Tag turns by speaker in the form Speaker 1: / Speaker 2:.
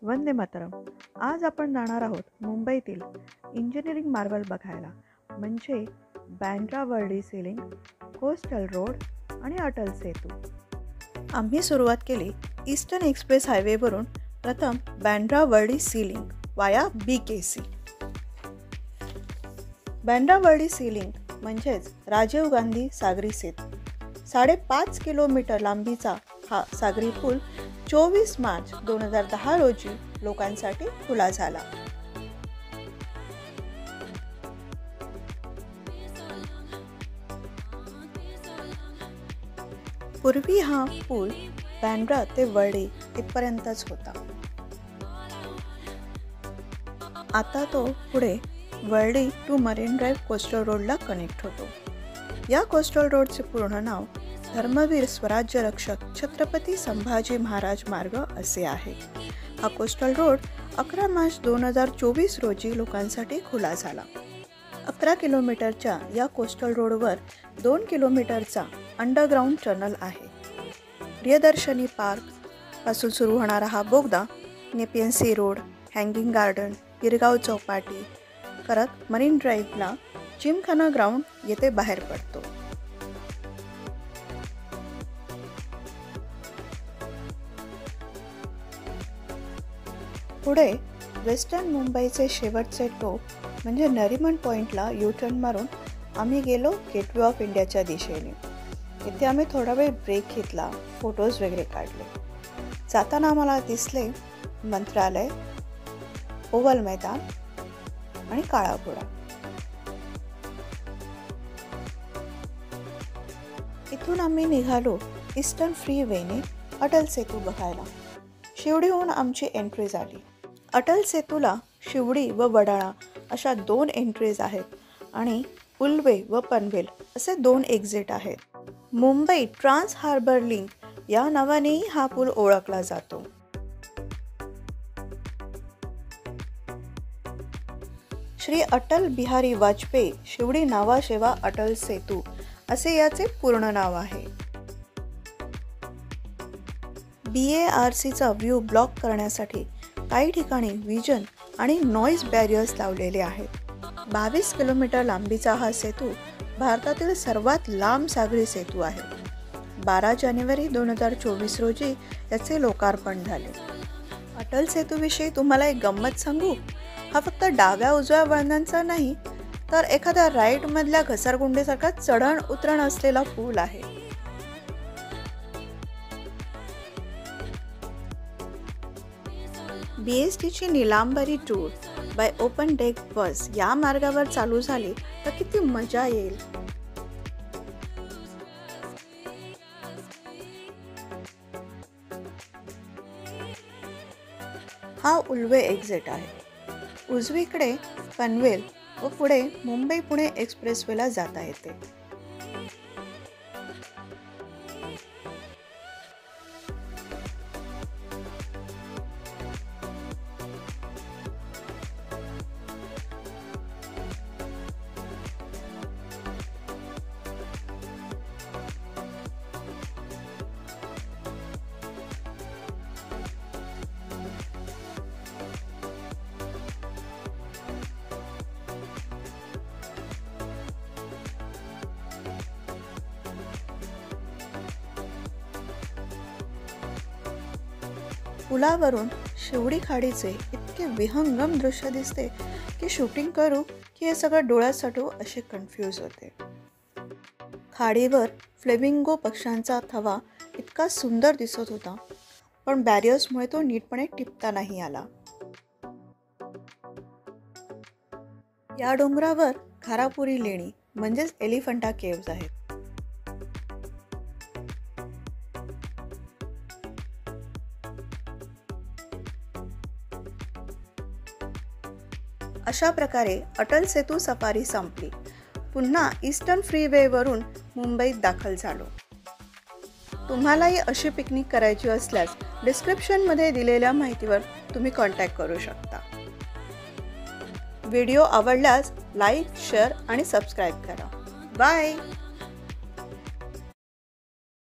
Speaker 1: वंदे मातरम. आज आपण जाणार आहोत मुंबईतील इंजिनिअरिंग मार्वल बघायला, म्हणजे Bandra Worli sea link, coastal road आणि अटल सेतू. आम्ही सुरुवात केली ईस्टर्न एक्सप्रेस हायवेवरून. प्रथम Bandra Worli sea link via BKC. Bandra Worli sea link म्हणजेच राजीव गांधी सागरी सेतू. 5.5 किलोमीटर लांबीचा हा सागरी पूल 24 मार्च 2010 रोजी लोकांसाठी खुला झाला. पूर्वी हा पूल बँड्रा ते वर्ली इथपर्यंतच होता. आता तो पुढे वर्ली टू मरीन ड्राईव्ह कोस्टल रोडला कनेक्ट होतो. या कोस्टल रोडचे पूर्ण नाव धर्मवीर स्वराज्य रक्षक छत्रपती संभाजी महाराज मार्ग असे आहे. हा कोस्टल रोड 11 मार्च 2024 रोजी लोकांसाठी खुला झाला. 11 किलोमीटरच्या या कोस्टल रोडवर 2 किलोमीटरचा अंडरग्राऊंड टनल आहे. प्रियदर्शनी पार्क पासून सुरू होणारा हा बोगदा नेपियन सी रोड, हँगिंग गार्डन, गिरगाव चौपाटी करत मरीन ड्राईव्हला जिमखाना ग्राउंड येथे बाहेर पडतो. पुढे वेस्टर्न मुंबईचे शेवटचे टोक म्हणजे नरिमन पॉईंटला U-टर्न मारून आम्ही गेलो गेटवे ऑफ इंडियाच्या दिशेने. इथे आम्ही थोडा वेळ ब्रेक घेतला, फोटोज वगैरे काढले. जाताना आम्हाला दिसले मंत्रालय, ओव्हल मैदान आणि काळा घोडा. इथून आम्ही निघालो ईस्टर्न फ्रीवेने अटल सेतू बघायला. शिवडीहून आमची एंट्री झाली. अटल सेतूला शिवडी व वडाळा अशा 2 एंट्रीज आहेत आणि उल्वे व पनवेल असे 2 एक्झिट आहेत. मुंबई ट्रान्स हार्बर लिंक या नावानेही हा पूल ओळखला जातो. श्री अटल बिहारी वाजपेयी शिवडी नावाशेवा अटल सेतू असे याचे पूर्ण नाव आहे. BARCचा व्ह्यू ब्लॉक करण्यासाठी काही ठिकाणी विजन आणि नॉईज बॅरियर्स लावलेले आहेत. 22 किलोमीटर लांबीचा हा सेतू भारतातील सर्वात लांब सागरी सेतू आहे. 12 जानेवारी 2024 रोजी याचे लोकार्पण झाले. अटल सेतूविषयी तुम्हाला एक गंमत सांगू. हा फक्त डाव्या उजव्या वळणांचा नाही, तर एखाद्या राईटमधल्या घसरगुंडीसारखा चढण उतरण असलेला पूल आहे. BSTची निलांबरी टूर बाय ओपन डेक बस या मार्गावर चालू झाली तर किती मजा येईल. हा उल्वे एक्झिट आहे. उजवीकडे पनवेल व पुढे मुंबई पुणे एक्सप्रेसवेला जाता येते. पुलावरून शिवडी खाडीचे इतके विहंगम दृश्य दिसते की शूटिंग करू की हे सगळं डोळ्यात साठवू असे कन्फ्यूज होते. खाडीवर फ्लेमिंगो पक्ष्यांचा थवा इतका सुंदर दिसत होता, पण बॅरियर्समुळे तो नीटपणे टिपता नाही आला. या डोंगरावर घारापुरी लेणी म्हणजेच एलिफंटा केव्ज आहेत. अशा प्रकारे अटल सेतू सफारी संपली. पुन्हा ईस्टर्न फ्रीवेवरून मुंबईत दाखल झालो. तुम्हालाही अशी पिकनिक करायची असल्यास डिस्क्रिप्शनमध्ये दिलेल्या माहितीवर तुम्ही कॉन्टॅक्ट करू शकता. व्हिडिओ आवडल्यास लाईक, शेअर आणि सबस्क्राईब करा. बाय.